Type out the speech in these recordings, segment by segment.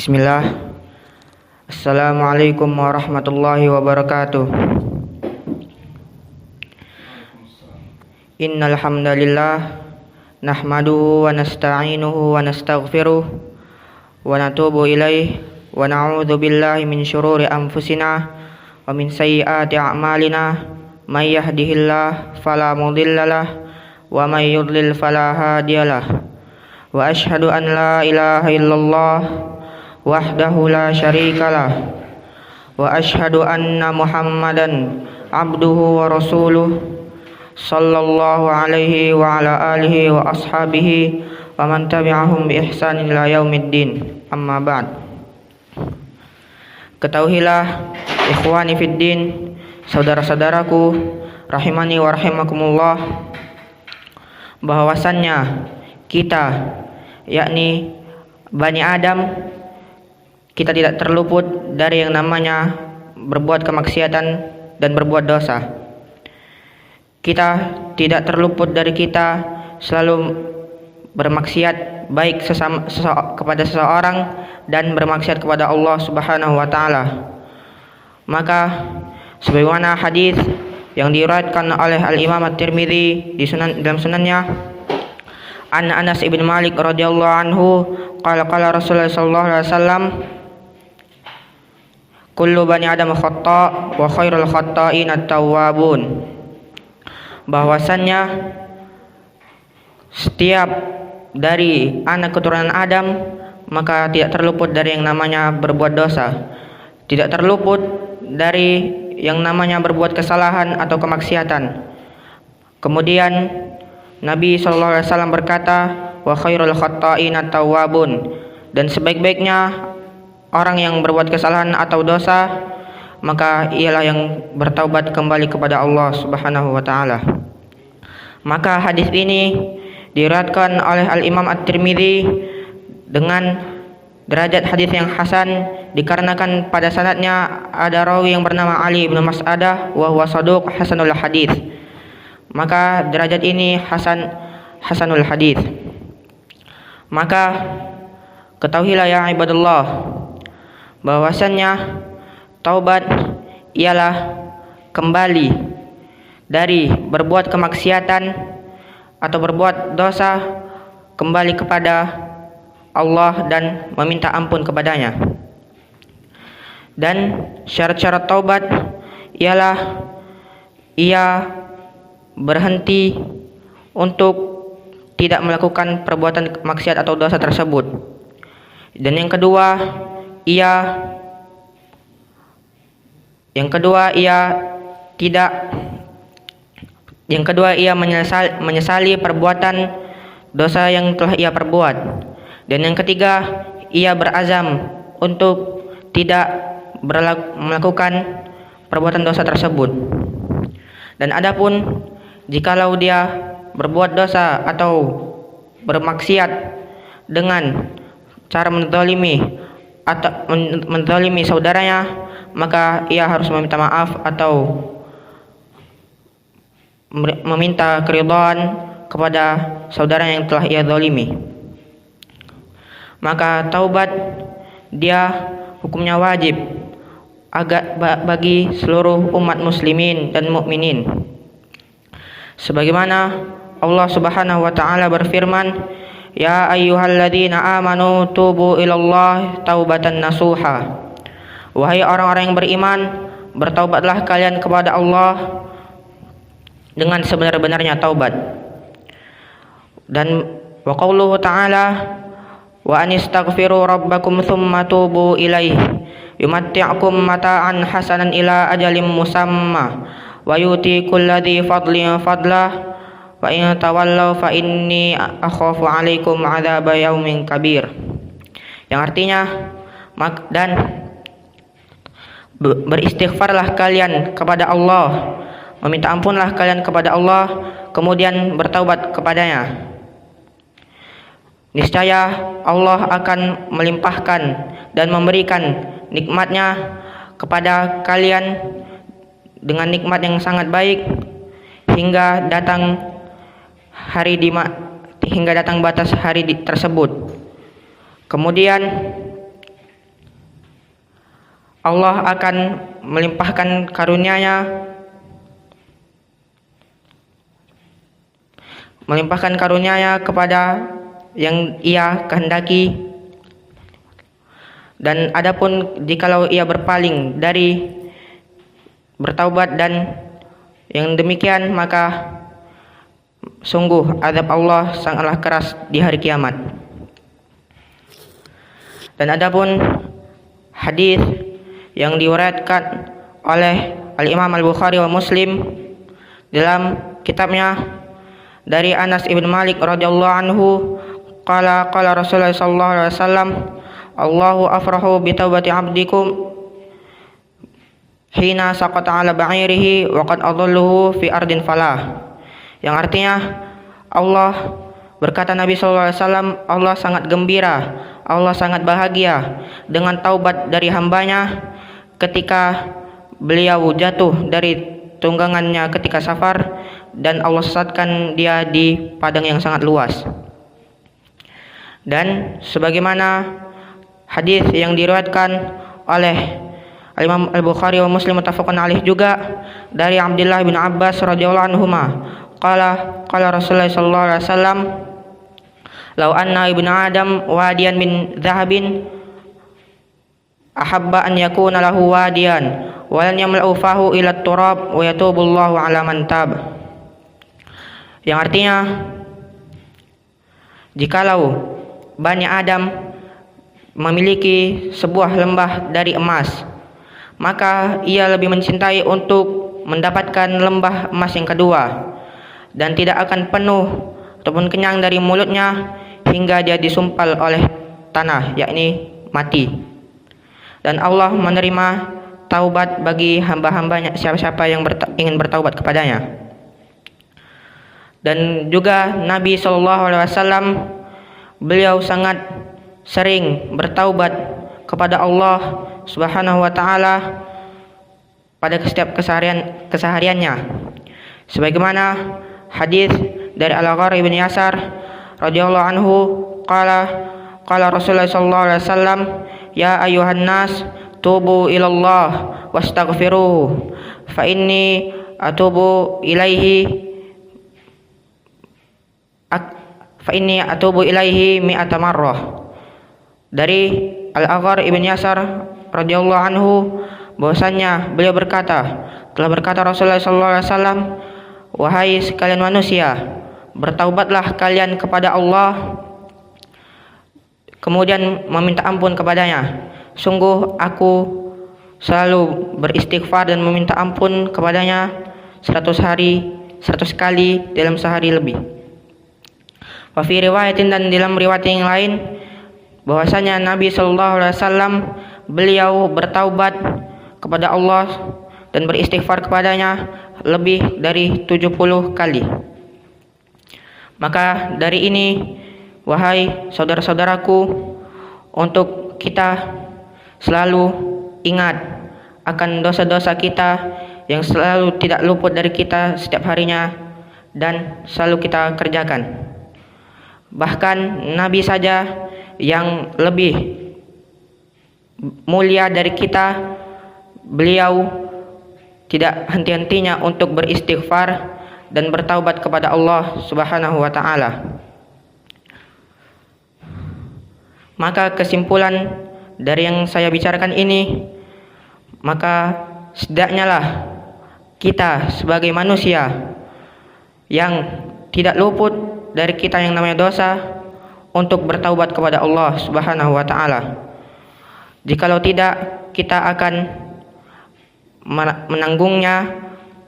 Bismillah. Assalamualaikum warahmatullahi wabarakatuh. Innal hamdalillah nahmaduhu wa nasta'inuhu wa nastaghfiruh wa natubu ilaihi wa na'udzu billahi min syururi anfusina wa min sayyiati a'malina. May yahdihillahu fala mudhillalah wa may yudlil fala hadiyalah. Wa asyhadu an la ilaha illallah wahdahu la syarikalah wa asyhadu anna Muhammadan abduhu wa rasuluh sallallahu alaihi wa ala alihi wa ashabihi wa man tabi'ahum bi ihsanin ila yaumiddin. Amma ba'd. Ketahuilah ikhwani fid din, saudara-saudaraku rahimani wa rahimakumullah, bahwasannya kita, yakni Bani Adam, kita tidak terluput dari yang namanya berbuat kemaksiatan dan berbuat dosa. Kita tidak terluput dari kita selalu bermaksiat, baik kepada seseorang dan bermaksiat kepada Allah Subhanahu wa taala. Maka sebagaimana hadis yang diriwayatkan oleh Al-Imam At-Tirmidzi dalam sunannya, an Anas ibn Malik radhiyallahu anhu qala Rasulullah sallallahu alaihi wasallam, kullu bani Adam khata' wa khairul khata'in at-tawwabun. Bahwasannya setiap dari anak keturunan Adam maka tidak terluput dari yang namanya berbuat dosa, tidak terluput dari yang namanya berbuat kesalahan atau kemaksiatan. Kemudian Nabi SAW berkata, wa khairul khata'in at-tawwabun, dan sebaik-baiknya orang yang berbuat kesalahan atau dosa maka ialah yang bertaubat kembali kepada Allah Subhanahu wa taala. Maka hadis ini diriwayatkan oleh Al-Imam At-Tirmidzi dengan derajat hadis yang hasan, dikarenakan pada sanadnya ada rawi yang bernama Ali bin Mas'adah wa huwa saduq hasanul hadis. Maka derajat ini hasanul hadis. Maka ketahuilah ya ibadallah, bahwasannya taubat ialah kembali dari berbuat kemaksiatan atau berbuat dosa, kembali kepada Allah dan meminta ampun kepadanya. Dan syarat-syarat taubat ialah ia berhenti untuk tidak melakukan perbuatan maksiat atau dosa tersebut. Dan yang kedua ia menyesali perbuatan dosa yang telah ia perbuat. Dan yang ketiga, ia berazam untuk tidak melakukan perbuatan dosa tersebut. Dan adapun jikalau dia berbuat dosa atau bermaksiat dengan cara menzalimi saudaranya, maka ia harus meminta maaf atau meminta keridhaan kepada saudara yang telah ia zalimi. Maka taubat dia hukumnya wajib bagi seluruh umat muslimin dan mukminin. Sebagaimana Allah Subhanahu wa taala berfirman, ya ayyuhalladzina amanu tubu ilallah taubatan nasuha. Wahai orang-orang yang beriman, bertaubatlah kalian kepada Allah dengan sebenar-benarnya taubat. Dan wa qauluhu ta'ala, wa anistaghfiru rabbakum thumma tubu ilaihi yumatti'ukum mata'an hasanan ila ajalin musamma wa yuti kulladzi fadlin fadlah wa in tawallaw fa inni akhafu 'alaikum 'adzaba yaumin kabir. Yang artinya, dan beristighfarlah kalian kepada Allah, meminta ampunlah kalian kepada Allah, kemudian bertaubat kepadanya. Niscaya Allah akan melimpahkan dan memberikan nikmatnya kepada kalian dengan nikmat yang sangat baik hingga datang batas hari tersebut. Kemudian Allah akan melimpahkan karunia-Nya kepada yang ia kehendaki. Dan adapun jikalau ia berpaling dari bertaubat dan yang demikian, maka sungguh azab Allah sangatlah keras di hari kiamat. Dan adapun hadis yang diriwayatkan oleh Al-Imam Al-Bukhari wa Muslim dalam kitabnya dari Anas ibn Malik radhiyallahu anhu, qala Rasulullah sallallahu alaihi wasallam, Allahu afrahu bi taubati abdikum hina saqata ala ba'irihi wa qad adalluhu fi ardin falah. Yang artinya, Allah, berkata Nabi sallallahu alaihi wasallam, Allah sangat gembira, Allah sangat bahagia dengan taubat dari hambanya ketika beliau jatuh dari tunggangannya ketika safar dan Allah sesatkan dia di padang yang sangat luas. Dan sebagaimana hadis yang diriwayatkan oleh Imam Al-Bukhari wa Muslim muttafaqun alaih juga dari Abdullah bin Abbas radhiyallahu anhuma, qala Rasulullah sallallahu alaihi wasallam, law anna ibnu adam wadiyan min dhahabin ahabba an yakuna lahu wadiyan wa lan yamla'u fahu ila turab wa yatubullahu ala man tab. Yang artinya, jikalau Bani Adam memiliki sebuah lembah dari emas, maka ia lebih mencintai untuk mendapatkan lembah emas yang kedua, dan tidak akan penuh ataupun kenyang dari mulutnya hingga dia disumpal oleh tanah, yakni mati. Dan Allah menerima taubat bagi hamba-hambanya, siapa-siapa yang ingin bertaubat kepadanya. Dan juga Nabi SAW, beliau sangat sering bertaubat kepada Allah Subhanahu wa taala pada setiap kesehariannya. Sebagaimana hadis dari Al-Agharr ibn Yasar radhiyallahu anhu, qala Rasulullah sallallahu alaihi wasallam, ya ayuhan nas tubu ilallah wastaghfiruhu fa inni atubu ilaihi mi'ata marrah. Dari Al-Agharr ibn Yasar radhiyallahu anhu bahwasanya beliau telah berkata Rasulullah sallallahu alaihi wasallam, wahai sekalian manusia, bertaubatlah kalian kepada Allah kemudian meminta ampun kepadanya. Sungguh aku selalu beristighfar dan meminta ampun kepadanya 100 kali dalam sehari lebih. Wa fi riwayatin, dan dalam riwayat yang lain bahwasanya Nabi sallallahu alaihi wasallam beliau bertaubat kepada Allah dan beristighfar kepadanya lebih dari 70 kali. Maka dari ini, wahai saudara-saudaraku, untuk kita selalu ingat akan dosa-dosa kita yang selalu tidak luput dari kita setiap harinya dan selalu kita kerjakan. Bahkan Nabi saja yang lebih mulia dari kita, beliau tidak henti-hentinya untuk beristighfar dan bertaubat kepada Allah Subhanahu wa taala. Maka kesimpulan dari yang saya bicarakan ini, maka setidaknya lah kita sebagai manusia yang tidak luput dari kita yang namanya dosa untuk bertaubat kepada Allah Subhanahu wa taala. Jikalau tidak, kita akan menanggungnya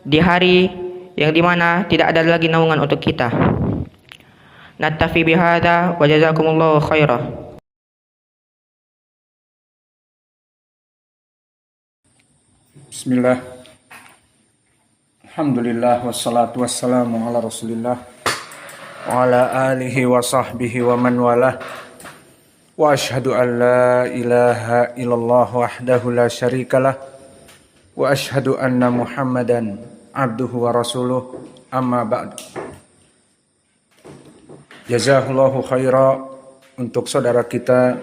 di hari yang dimana tidak ada lagi naungan untuk kita. Naktafi bihadza wa jazakumullahu khairan. Bismillah. Alhamdulillah wassalatu wassalamu ala Rasulillah wa ala alihi wa sahbihi wa man walah. Wa ashhadu an la ilaha illallah wahdahu la syarikalah wa ashhadu anna Muhammadan abduhu wa rasuluh, amma ba'd. Jazahullahu khaira untuk saudara kita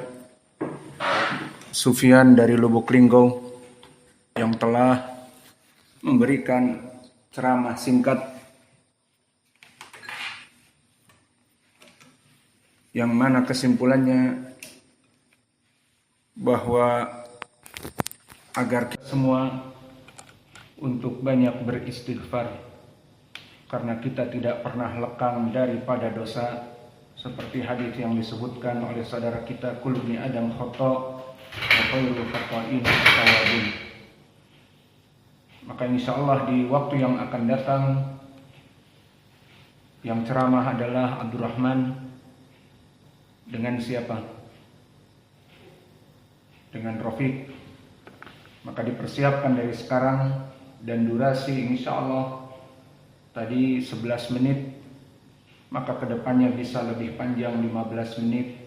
Sufyan dari Lubuk Linggau yang telah memberikan ceramah singkat yang mana kesimpulannya bahwa agar kita semua untuk banyak beristighfar karena kita tidak pernah lekang daripada dosa, seperti hadis yang disebutkan oleh saudara kita, kullu bni adam khata' wa khairul khata'in at-tawwabun. Maka insyaallah di waktu yang akan datang yang ceramah adalah Abdurrahman. Dengan siapa? Dengan Rafiq. Maka dipersiapkan dari sekarang, dan durasi insyaallah tadi 11 menit, maka kedepannya bisa lebih panjang 15 menit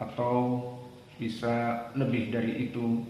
atau bisa lebih dari itu